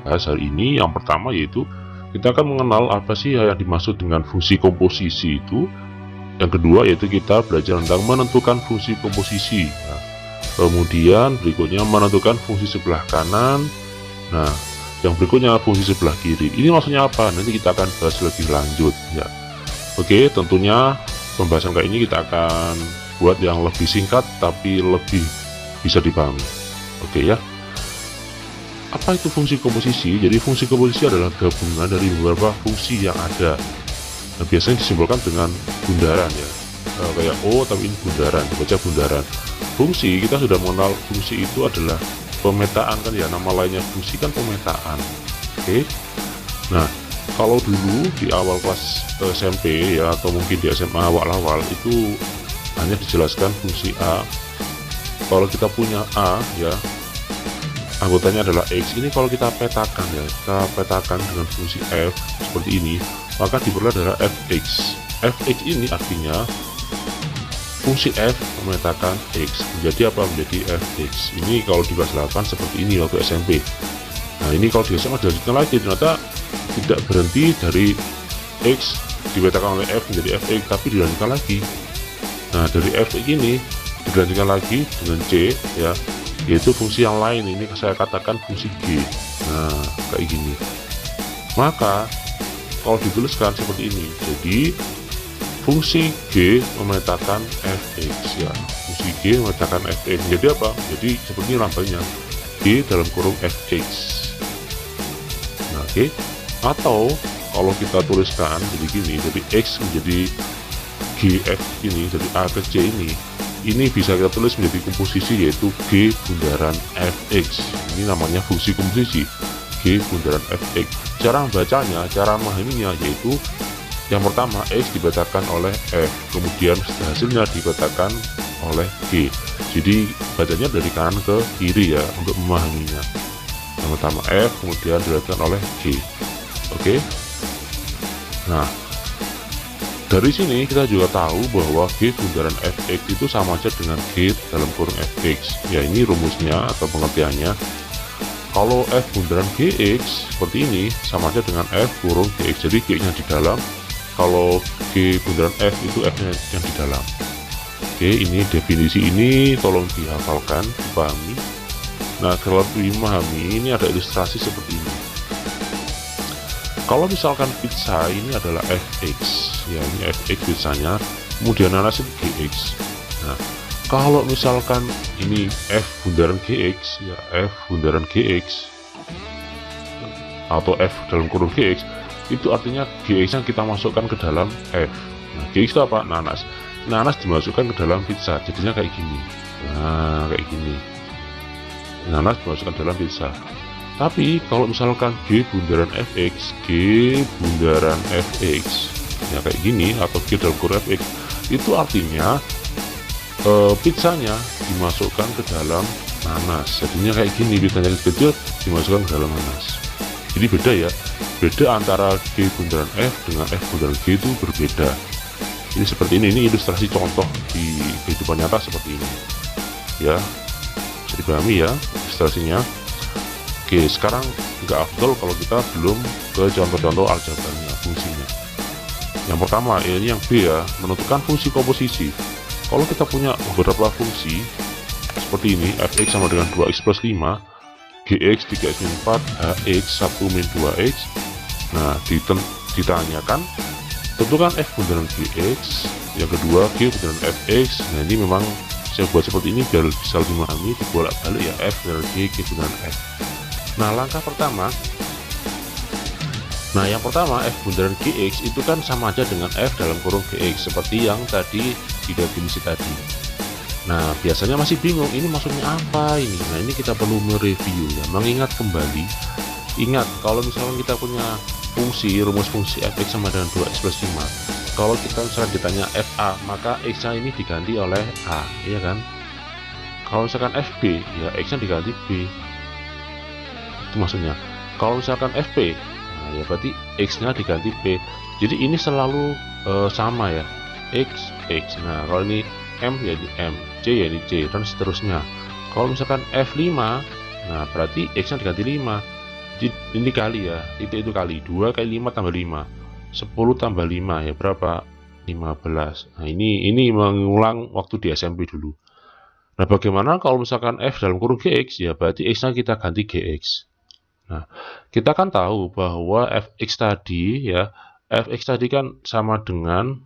bahas hari ini. Yang pertama yaitu kita akan mengenal apa sih yang dimaksud dengan fungsi komposisi itu. Yang kedua yaitu kita belajar tentang menentukan fungsi komposisi. Nah, kemudian berikutnya menentukan fungsi sebelah kanan. Nah, yang berikutnya fungsi sebelah kiri. Ini maksudnya apa? Nanti kita akan bahas lebih lanjut ya. Oke, tentunya pembahasan kali ini kita akan buat yang lebih singkat tapi lebih bisa dipahami. Oke ya. Apa itu fungsi komposisi? Jadi fungsi komposisi adalah gabungan dari beberapa fungsi yang ada. Nah, biasanya disimbolkan dengan bundaran ya. Kayak O tapi ini bundaran, dibaca bundaran. Fungsi, kita sudah mengenal fungsi itu adalah pemetaan kan ya, nama lainnya fungsi kan pemetaan. Oke. Nah, kalau dulu di awal kelas SMP ya, atau mungkin di SMA awal-awal itu hanya dijelaskan fungsi A. Kalau kita punya A ya, anggotanya adalah X. Ini kalau kita petakan ya, kita petakan dengan fungsi F seperti ini, maka diperoleh adalah Fx. Fx ini artinya fungsi F memetakan X. Menjadi apa? Menjadi Fx. Ini kalau di kelas 8 seperti ini waktu SMP. Nah, ini kalau di SMA dilanjutkan lagi, ternyata tidak berhenti dari X dipetakan oleh F menjadi Fx, tapi dilanjutkan lagi. Nah, dari Fx ini dilanjutkan lagi dengan C ya, yaitu fungsi yang lain. Ini saya katakan fungsi G. Nah, kayak gini. Maka kalau dituliskan seperti ini, jadi fungsi G memetakan Fx ya, fungsi G memetakan Fx. Jadi apa? Jadi seperti lambangnya G dalam kurung Fx. Nah, oke. Atau kalau kita tuliskan jadi gini, jadi X menjadi GF ini, jadi A ke C ini bisa kita tulis menjadi komposisi, yaitu G bundaran Fx. Ini namanya fungsi komposisi, G bundaran Fx. Cara membacanya, cara memahaminya yaitu yang pertama X dipetakan oleh F, kemudian hasilnya dipetakan oleh G. Jadi bacanya dari kanan ke kiri ya untuk memahaminya. Yang pertama F, kemudian dilanjutkan oleh G. Oke. Nah, dari sini kita juga tahu bahwa G bundaran Fx itu sama aja dengan G dalam kurung Fx. Ya, ini rumusnya atau pengertiannya. Kalau F bundaran Gx seperti ini sama aja dengan F kurung Gx. Jadi G nya di dalam. Kalau G bundaran F itu F nya yang di dalam. Oke, ini definisi ini tolong dihafalkan, dipahami. Nah, kalau dimahami ini ada ilustrasi seperti ini. Kalau misalkan pizza ini adalah Fx ya, ini Fx pizzanya, kemudian nanas itu Gx. Nah, kalau misalkan ini F bundaran Gx ya, F bundaran Gx atau F dalam kurung Gx, itu artinya Gx yang kita masukkan ke dalam F. Nah, Gx itu apa? Nanas. Nanas dimasukkan ke dalam pizza, jadinya kayak gini. Nah, kayak gini. Nanas dimasukkan dalam pizza. Tapi kalau misalkan G bundaran Fx, G bundaran Fx ya kayak gini, atau G dalam kurung Fx, itu artinya pizzanya dimasukkan ke dalam nanas, jadinya kayak gini, pizzanya kecil dimasukkan ke dalam nanas. Jadi beda ya, beda antara G bundaran F dengan F bundaran G itu berbeda. Ini seperti ini ilustrasi contoh di kehidupan nyata seperti ini ya, bisa dipahami ya ilustrasinya. Oke, sekarang nggak afdol kalau kita belum ke contoh-contoh aljabarnya, fungsinya. Yang pertama, ini yang B ya, menentukan fungsi komposisi. Kalau kita punya beberapa fungsi seperti ini, Fx sama dengan 2x plus 5, Gx 3x min 4, Hx 1 min 2x. Nah, ditanyakan tentukan F bundaran Gx. Yang kedua, G bundaran Fx. Nah, ini memang saya buat seperti ini biar bisa lebih memahami, dibolak-balik ya, F bundaran G, G bundaran F. Nah, langkah pertama, yang pertama F bundaran Gx itu kan sama aja dengan F dalam kurung Gx seperti yang tadi di definisi tadi. Nah, biasanya masih bingung ini maksudnya apa ini. Nah, ini kita perlu mereview ya, mengingat kembali. Ingat, kalau misalkan kita punya fungsi, rumus fungsi Fx sama dengan 2x plus 5, kalau kita misalkan ditanya Fa, maka X nya ini diganti oleh A, ya kan? Kalau misalkan Fb, ya X nya diganti B. Itu maksudnya. Kalau misalkan Fp, nah ya berarti X nya diganti P. Jadi ini selalu sama ya, X, X. Nah, kalau ini M ya di M, C ya di C, dan seterusnya. Kalau misalkan F5, nah berarti X nya diganti 5. Ini kali ya, itu kali 2 kali 5 tambah 5, 10 tambah 5 ya berapa? 15. Nah ini mengulang waktu di SMP dulu. Nah bagaimana kalau misalkan f dalam kurung gx, ya berarti x nya kita ganti gx. Nah kita kan tahu bahwa fx tadi ya, fx tadi kan sama dengan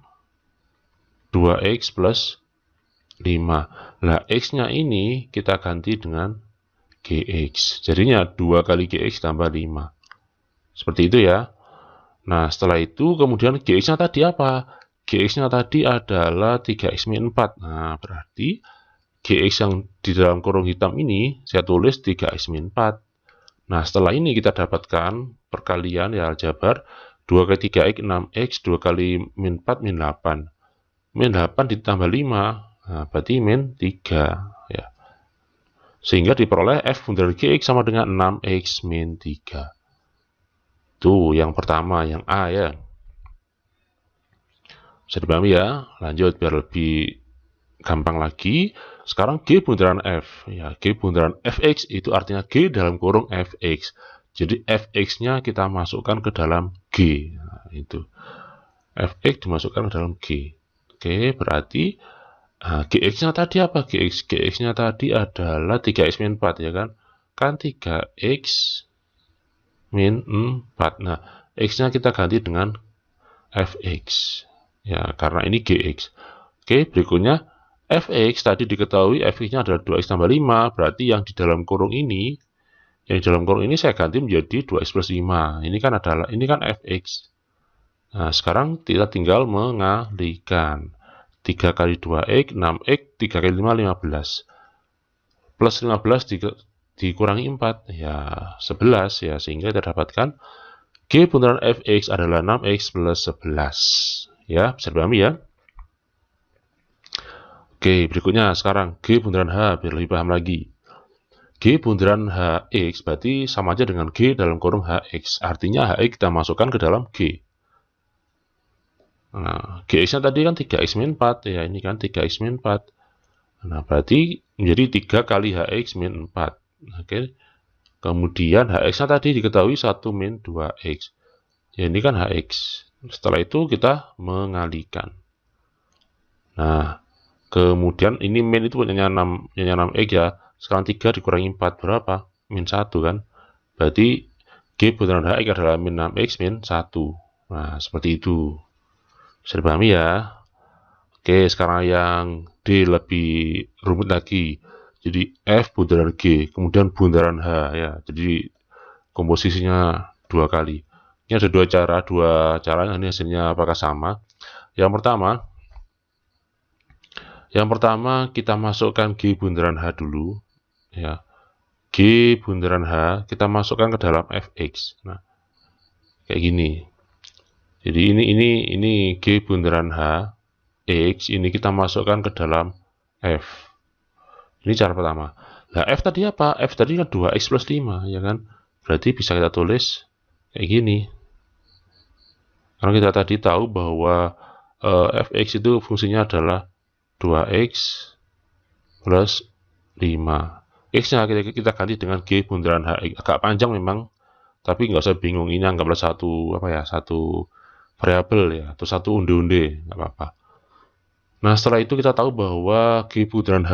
2x plus 5. Nah x nya ini kita ganti dengan gx, jadinya 2 kali gx tambah 5, seperti itu ya. Nah setelah itu kemudian gx nya tadi apa? Gx nya tadi adalah 3x min 4. Nah berarti gx yang di dalam kurung hitam ini saya tulis 3x min 4. Nah setelah ini kita dapatkan perkalian ya aljabar, 2 kali 3x 6x, 2 kali min 4 min 8, min 8 ditambah 5, nah berarti min 3 ya, sehingga diperoleh f bundaran gx sama dengan 6x min 3. Tuh yang pertama, yang A ya. Bisa dipahami ya. Lanjut biar lebih gampang lagi. Sekarang G bundaran F. Ya, G bundaran Fx itu artinya G dalam kurung Fx. Jadi Fx-nya kita masukkan ke dalam G. Nah, itu. Fx dimasukkan ke dalam G. Oke, berarti Gx-nya tadi apa? Gx-nya tadi adalah 3x min 4 ya kan? Kan 3x min 4. Nah, x-nya kita ganti dengan fx. Ya, karena ini gx. Oke, berikutnya fx tadi diketahui fx-nya adalah 2x tambah 5. Berarti yang di dalam kurung ini, saya ganti menjadi 2x plus 5. Ini kan fx. Nah, sekarang kita tinggal mengalihkan. 3 kali 2x, 6x, 3 kali 5, 15. Plus 15 dikurangi 4, ya 11 ya, sehingga kita dapatkan G bundaran fx adalah 6x plus 11. Ya, bisa dipahami ya. Oke, berikutnya sekarang G bundaran H, biar lebih paham lagi. G bundaran Hx berarti sama aja dengan G dalam kurung Hx. Artinya Hx kita masukkan ke dalam G. Nah, Gx-nya tadi kan 3x min 4 ya, ini kan 3x min 4. Nah, berarti menjadi 3 kali Hx min 4. Oke. Kemudian Hx-nya tadi diketahui 1 min 2x. Ya, ini kan Hx. Setelah itu kita mengalihkan. Nah, kemudian ini min itu punya 6x ya. Sekarang 3 dikurangi 4 berapa? Min 1 kan. Berarti G bundaran Hx adalah min 6x min 1. Nah, seperti itu. Bisa dipahami ya. Oke, sekarang yang D lebih rumit lagi. Jadi F bundaran G, kemudian bundaran H ya. Jadi komposisinya 2 kali. Ini ada dua cara, ini hasilnya apakah sama? Yang pertama kita masukkan G bundaran H dulu ya. G bundaran H kita masukkan ke dalam Fx. Nah, kayak gini. Jadi ini G bundaran H X, ini kita masukkan ke dalam F. Ini cara pertama. Nah, F tadi apa? F tadi kan 2x plus 5, ya kan? Berarti bisa kita tulis kayak gini. Karena kita tadi tahu bahwa Fx itu fungsinya adalah 2x plus 5. X-nya kita ganti dengan G bundaran Hx. Agak panjang memang, tapi nggak usah bingung. Ini anggaplah satu variabel ya, atau satu unde-unde, nggak apa-apa. Nah, setelah itu kita tahu bahwa G bundaran H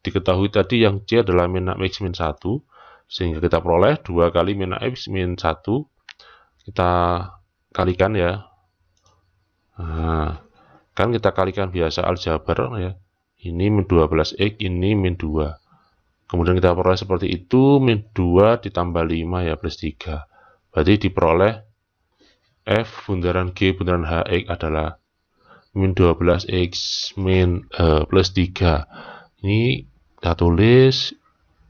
diketahui tadi yang C adalah min 6x min 1, sehingga kita peroleh 2 kali min 6x min 1, kita kalikan ya. Nah, kan kita kalikan biasa aljabar ya. Ini min 12x, ini min 2. Kemudian kita peroleh seperti itu, min 2 ditambah 5 ya, plus 3. Berarti diperoleh F bundaran G bundaran Hx adalah min 12x min plus 3. Ini kita tulis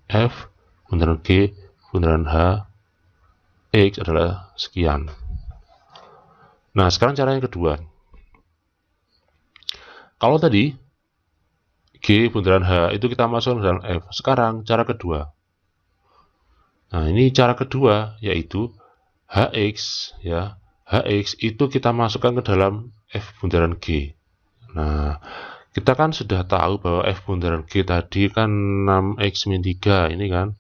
F bundaran G bundaran Hx adalah sekian. Nah, sekarang cara yang kedua. Kalau tadi G bundaran H itu kita masukkan ke dalam F. Sekarang cara kedua. Nah, ini cara kedua yaitu Hx ya. Hx itu kita masukkan ke dalam F bundaran G. Nah, kita kan sudah tahu bahwa F bundaran G tadi kan 6x min 3 ini kan.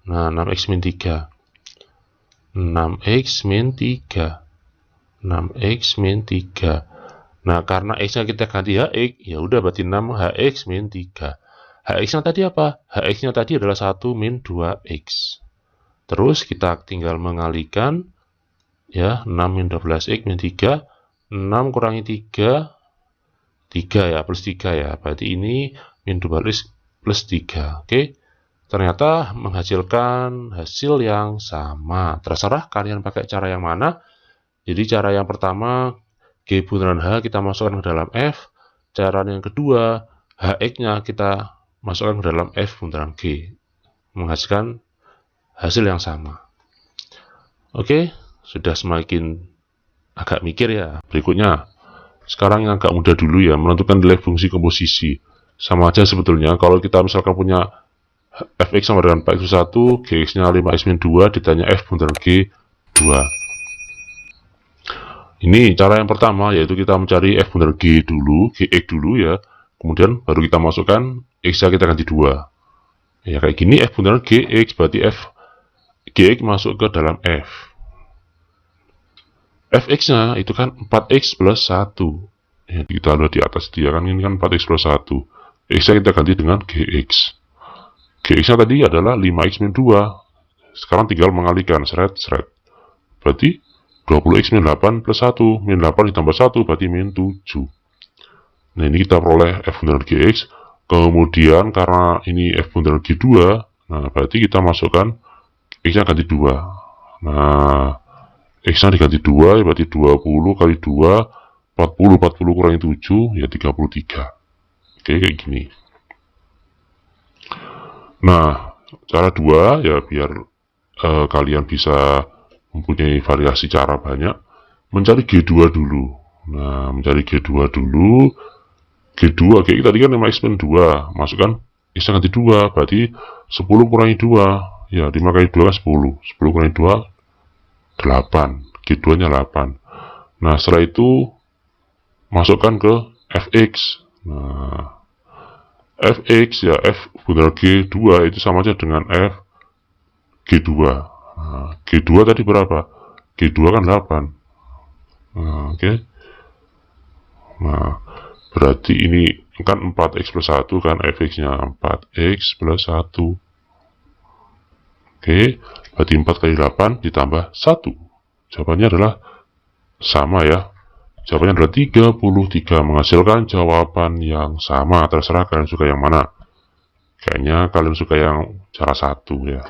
Nah, 6x min 3. 6x min 3. 6x min 3. Nah, karena x-nya kita ganti hx, ya udah berarti 6hx min 3. Hx-nya tadi apa? Hx-nya tadi adalah 1 min 2x. Terus kita tinggal mengalikan, ya, 6 min 12x min 3. 6 kurangi 3, 3 ya, plus 3 ya. Berarti ini min 12x plus 3. Oke. Ternyata menghasilkan hasil yang sama. Terserah kalian pakai cara yang mana. Jadi cara yang pertama, G bundaran H kita masukkan ke dalam F. Cara yang kedua, HX-nya kita masukkan ke dalam F bundaran G. Menghasilkan hasil yang sama. Oke, sudah semakin agak mikir ya. Berikutnya, sekarang yang agak mudah dulu ya, menentukan nilai fungsi komposisi. Sama aja sebetulnya, kalau kita misalkan punya fx sama dengan 4x1, gx-nya 5x min 2, ditanya f bundaran G 2. Ini cara yang pertama, yaitu kita mencari f bundaran G dulu, gx dulu ya. Kemudian baru kita masukkan x-nya kita ganti 2. Ya kayak gini, f bundaran gx, berarti f gx masuk ke dalam f. Fx-nya itu kan 4x plus 1. Ya, kita lihat di atas dia kan, ini kan 4x plus 1. X-nya kita ganti dengan gx. Gx-nya tadi adalah 5x min 2. Sekarang tinggal mengalihkan, seret. Berarti 20x min 8 plus 1. Min 8 ditambah 1 berarti min 7. Nah, ini kita peroleh f bundaran gx. Kemudian karena ini f bundaran g2, nah berarti kita masukkan x-nya ganti 2. Nah, x-nya diganti 2, ya berarti 20 kali 2, 40 kurangi 7, ya 33. Oke, kayak gini. Nah, cara 2, ya biar kalian bisa mempunyai variasi cara banyak, mencari G2 dulu. Nah, mencari G2 dulu. G2, kayak tadi kan 5x min 2, masukkan x-nya ganti 2, berarti 10 kurangi 2, ya 5 kali 2 kan 10, 10 kurangi 2, 8, G2-nya 8. Nah, setelah itu masukkan ke fx. Nah, fx ya f bundaran G2 itu sama aja dengan f G2. Nah, G2 tadi berapa? G2 kan 8. Nah, oke. Nah, berarti ini kan 4x plus 1 kan, fx-nya 4x plus 1. Oke, berarti 4 kali 8 ditambah 1. Jawabannya adalah sama ya. Jawabannya adalah 33, menghasilkan jawaban yang sama. Terserah kalian suka yang mana. Kayaknya kalian suka yang cara 1 ya.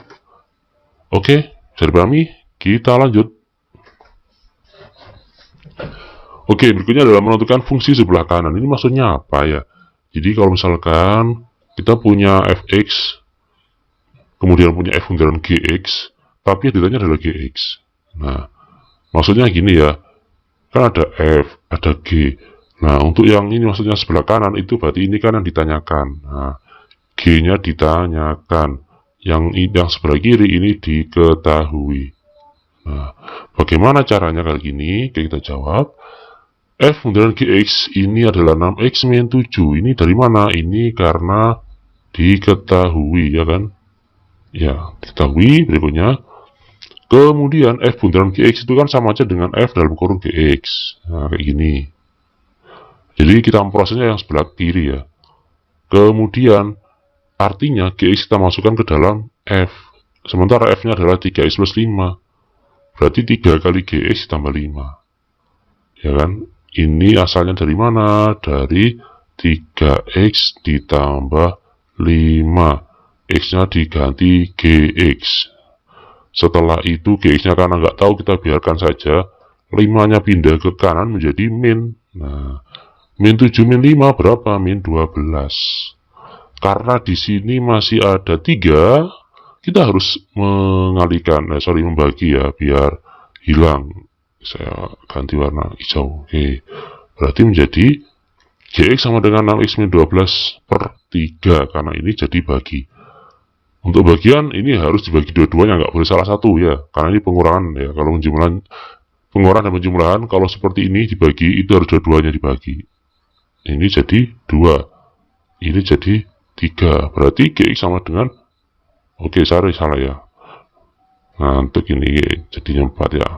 Oke, bisa dipahami? Kita lanjut. Oke, berikutnya adalah menentukan fungsi sebelah kanan. Ini maksudnya apa ya? Jadi kalau misalkan kita punya fx, kemudian punya f bundaran gx, tapi yang ditanya adalah gx. Nah, maksudnya gini ya, kan ada f, ada g. Nah, untuk yang ini maksudnya sebelah kanan, itu berarti ini kan yang ditanyakan. Nah, g-nya ditanyakan. Yang sebelah kiri ini diketahui. Nah, bagaimana caranya kali gini? Kita jawab. F bundaran gx ini adalah 6x min 7. Ini dari mana? Ini karena diketahui, ya kan? Ya, diketahui. Berikutnya. Kemudian F bundaran gx itu kan sama aja dengan F dalam kurung gx. Nah, kayak gini. Jadi kita memprosesnya yang sebelah kiri ya. Kemudian artinya gx kita masukkan ke dalam F. Sementara F-nya adalah 3x plus 5. Berarti 3 kali gx ditambah 5. Ya kan? Ini asalnya dari mana? Dari 3x ditambah 5. X-nya diganti gx. Setelah itu gx-nya karena nggak tahu, kita biarkan saja. 5-nya pindah ke kanan menjadi min. Nah, min 7 min 5 berapa? Min 12. Karena di sini masih ada 3, kita harus mengalihkan, membagi ya, biar hilang. Saya ganti warna hijau. Oke. Berarti menjadi gx sama dengan 6x min 12 per 3, karena ini jadi bagi. Untuk bagian ini harus dibagi dua-duanya, nggak boleh salah satu ya, karena ini pengurangan ya. Kalau pengurangan dan penjumlahan, kalau seperti ini dibagi, itu harus dua-duanya dibagi. Ini jadi 2, ini jadi 3, berarti gx sama dengan, oke, salah ya. Nah, untuk ini jadinya 4 ya.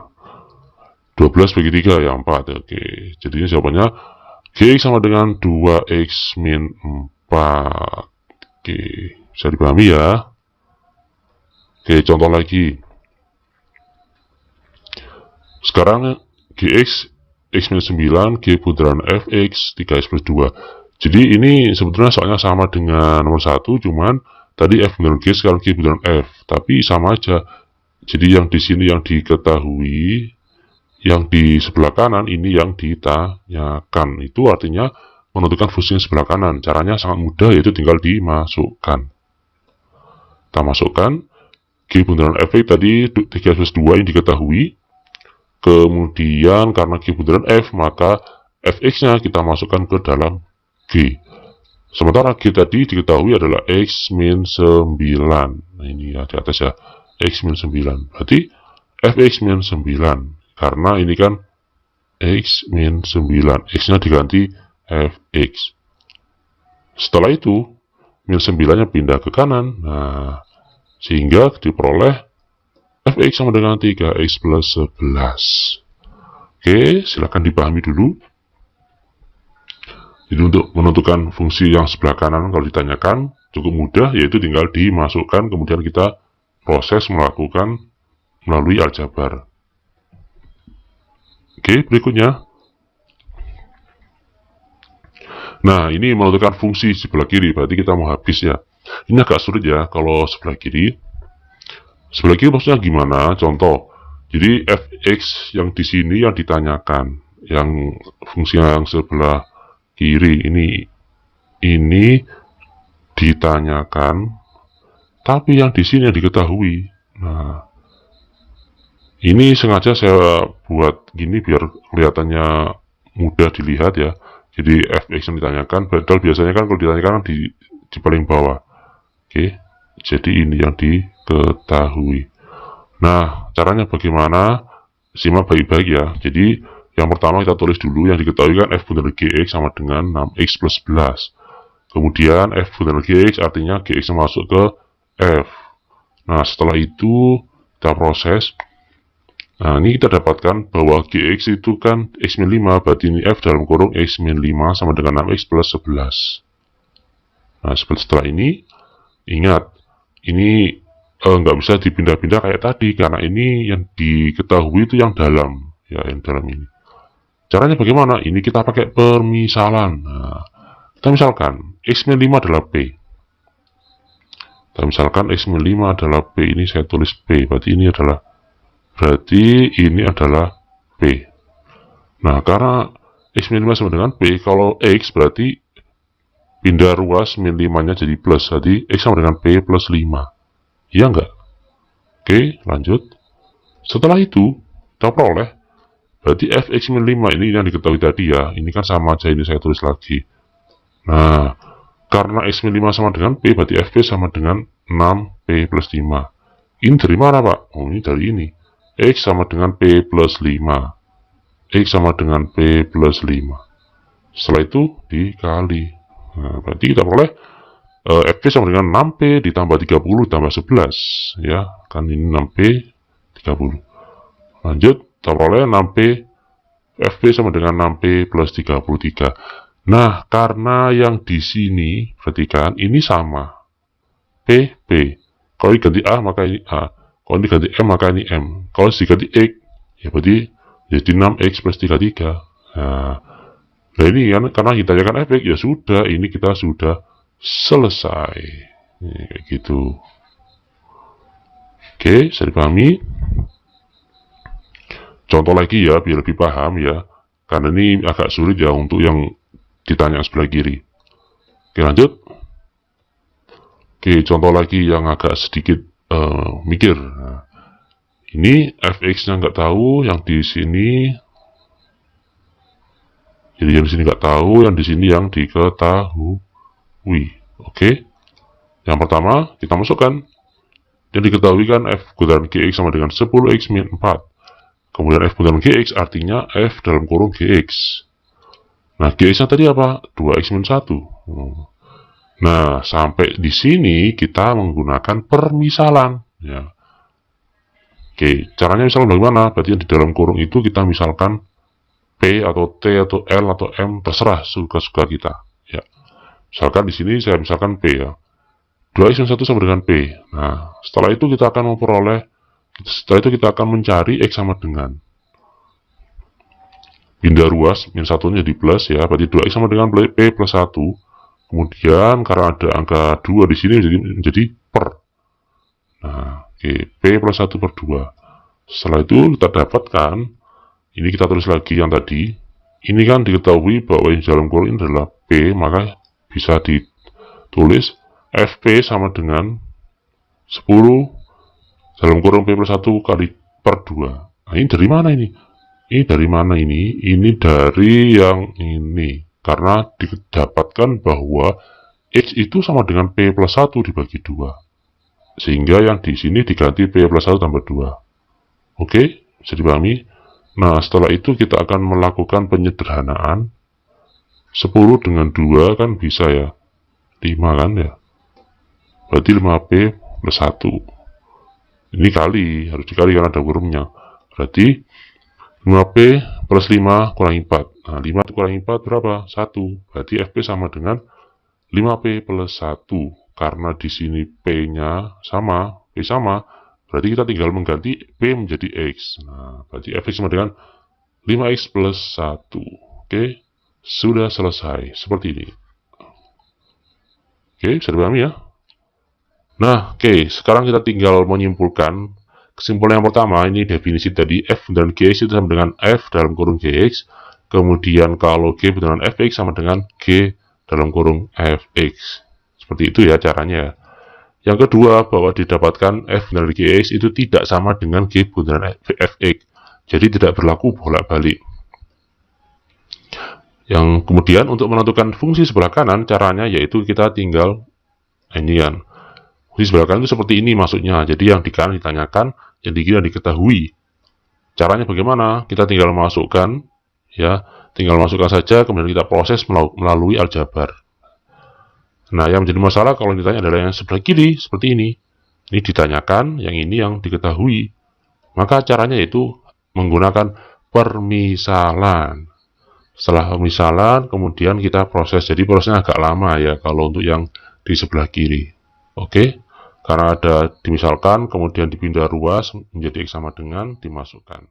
12 bagi 3 ya 4. Oke, jadinya jawabannya Gx sama dengan 2x min 4. Oke, bisa dipahami ya. Oke, contoh lagi. Sekarang Gx x min 9, G putaran Fx 3x plus 2. Jadi ini sebetulnya soalnya sama dengan nomor 1, cuman tadi F beneran G, sekarang G beneran F. Tapi sama aja. Jadi yang di sini yang diketahui, yang di sebelah kanan ini yang ditanyakan. Itu artinya menentukan fungsi yang sebelah kanan. Caranya sangat mudah, yaitu tinggal dimasukkan. Kita masukkan G bundaran F tadi 3 plus 2 yang diketahui. Kemudian karena G bundaran F, maka Fx-nya kita masukkan ke dalam G. Sementara G tadi diketahui adalah X min 9. Nah ini ya di atas ya, X min 9. Berarti Fx min 9. Karena ini kan X min 9. X-nya diganti Fx. Setelah itu, min 9-nya pindah ke kanan. Nah, sehingga diperoleh Fx sama dengan 3x plus 11. Oke, silakan dipahami dulu. Jadi untuk menentukan fungsi yang sebelah kanan kalau ditanyakan cukup mudah, yaitu tinggal dimasukkan, kemudian kita proses melakukan melalui aljabar. Oke, berikutnya. Nah, ini menentukan fungsi sebelah kiri, berarti kita mau habis ya. Ini agak sulit ya kalau sebelah kiri. Sebelah kiri maksudnya gimana? Contoh, jadi Fx yang di sini yang ditanyakan, yang fungsi yang sebelah kiri ini ditanyakan, tapi yang di sini yang diketahui. Nah, ini sengaja saya buat gini biar kelihatannya mudah dilihat ya. Jadi Fx yang ditanyakan, padahal biasanya kan kalau ditanyakan di paling bawah. Oke, jadi ini yang diketahui. Nah, caranya bagaimana? Simak baik-baik ya. Jadi yang pertama kita tulis dulu yang diketahui kan F bundaran Gx sama dengan 6x plus 11. Kemudian F bundaran Gx artinya Gx masuk ke F. Nah, setelah itu kita proses. Nah, ini kita dapatkan bahwa Gx itu kan X min 5, berarti ini F dalam kurung X min 5 sama dengan 6x plus 11. Nah, setelah ini, ingat, ini nggak bisa dipindah-pindah kayak tadi, karena ini yang diketahui itu yang dalam, ya, yang dalam ini. Caranya bagaimana? Ini kita pakai permisalan. Nah, kita misalkan, X min 5 adalah P. Kita misalkan X min 5 adalah P, ini saya tulis P, berarti ini adalah P. Nah, karena X min 5 sama dengan P, kalau X berarti pindah ruas min 5-nya jadi plus, jadi X sama dengan P plus 5. Iya enggak? Oke, lanjut. Setelah itu, kita peroleh, berarti Fx min 5 ini yang diketahui tadi ya, ini kan sama aja, ini saya tulis lagi. Nah, karena X min 5 sama dengan P, berarti Fp sama dengan 6P plus 5. Ini dari mana Pak? Oh, ini dari ini. X sama dengan P plus 5. X sama dengan P plus 5. Setelah itu dikali. Nah, berarti kita peroleh Fp sama dengan 6P ditambah 30 tambah 11. Ya, kan ini 6P 30. Lanjut, kita peroleh 6P. Fp sama dengan 6P plus 33. Nah, karena yang di sini, perhatikan, ini sama. P, P. Kalau diganti A, maka ini A. Kalau diganti M, maka ini M. Kalau diganti X, ya berarti jadi 6X plus 33. Nah ini kan karena ditanyakan Fx, ya sudah, ini kita sudah selesai. Ini, kayak gitu. Oke, bisa dipahami. Contoh lagi ya, biar lebih paham ya. Karena ini agak sulit ya untuk yang ditanya sebelah kiri. Oke, lanjut. Oke, contoh lagi yang agak sedikit mikir. Nah, ini Fx-nya nggak tahu, yang di sini. Jadi yang di sini nggak tahu, yang di sini yang diketahui. Oke. Yang pertama kita masukkan. Yang diketahui kan F bundaran Gx sama dengan 10x min 4. Kemudian F bundaran Gx artinya F dalam kurung Gx. Nah, Gx-nya tadi apa? 2x min 1. Nah, sampai di sini kita menggunakan permisalan. Ya. Oke, caranya misalkan bagaimana? Berarti yang di dalam kurung itu kita misalkan P atau T atau L atau M, terserah suka-suka kita. Ya, misalkan di sini saya misalkan P ya. 2x-1 sama dengan P. Nah, setelah itu kita akan kita akan mencari X sama dengan pindah ruas, min satunya di plus ya, berarti 2x sama dengan P plus 1. Kemudian karena ada angka 2 di sini menjadi per. Nah, oke, P plus 1 per 2. Setelah itu kita dapatkan, ini kita tulis lagi yang tadi. Ini kan diketahui bahwa yang dalam kurung ini adalah P, maka bisa ditulis FP sama dengan 10 dalam kurung P plus 1 kali per 2. Nah, ini dari mana ini? Ini dari mana ini? Ini dari yang ini. Karena didapatkan bahwa X itu sama dengan P plus 1 dibagi 2. Sehingga yang di sini diganti P plus 1 tambah 2. Oke, bisa dipahami? Nah, setelah itu kita akan melakukan penyederhanaan. 10 dengan 2 kan bisa ya. 5 kan ya. Berarti 5P plus 1. Ini kali, harus dikali karena ada kurungnya. Berarti 5P plus 5 kurangi 4. Nah, 5 kurangi 4 berapa? 1. Berarti FP sama dengan 5P plus 1. Karena di sini P-nya sama, P sama, berarti kita tinggal mengganti P menjadi X. Nah, berarti Fx sama dengan 5X plus 1. Oke, sudah selesai. Seperti ini. Oke, bisa dipahami ya? Nah, oke, sekarang kita tinggal menyimpulkan. Kesimpulan yang pertama, ini definisi tadi, F dan Gx itu sama dengan F dalam kurung Gx. Kemudian kalau G dengan Fx sama dengan G dalam kurung Fx. Seperti itu ya caranya. Yang kedua, bahwa didapatkan F dari Gx itu tidak sama dengan G bundaran Fx. Jadi tidak berlaku bolak-balik. Yang kemudian untuk menentukan fungsi sebelah kanan, caranya yaitu kita tinggal ini kan. Fungsi sebelah kanan itu seperti ini maksudnya. Jadi yang di kanan ditanyakan, yang di kiri diketahui. Caranya bagaimana? Kita tinggal masukkan, ya, tinggal masukkan saja, kemudian kita proses melalui aljabar. Nah, yang menjadi masalah kalau ditanya adalah yang sebelah kiri, seperti ini. Ini ditanyakan, yang ini yang diketahui. Maka caranya yaitu menggunakan permisalan. Setelah permisalan, kemudian kita proses. Jadi prosesnya agak lama ya, kalau untuk yang di sebelah kiri. Oke, karena ada dimisalkan, kemudian dipindah ruas menjadi X sama dengan dimasukkan.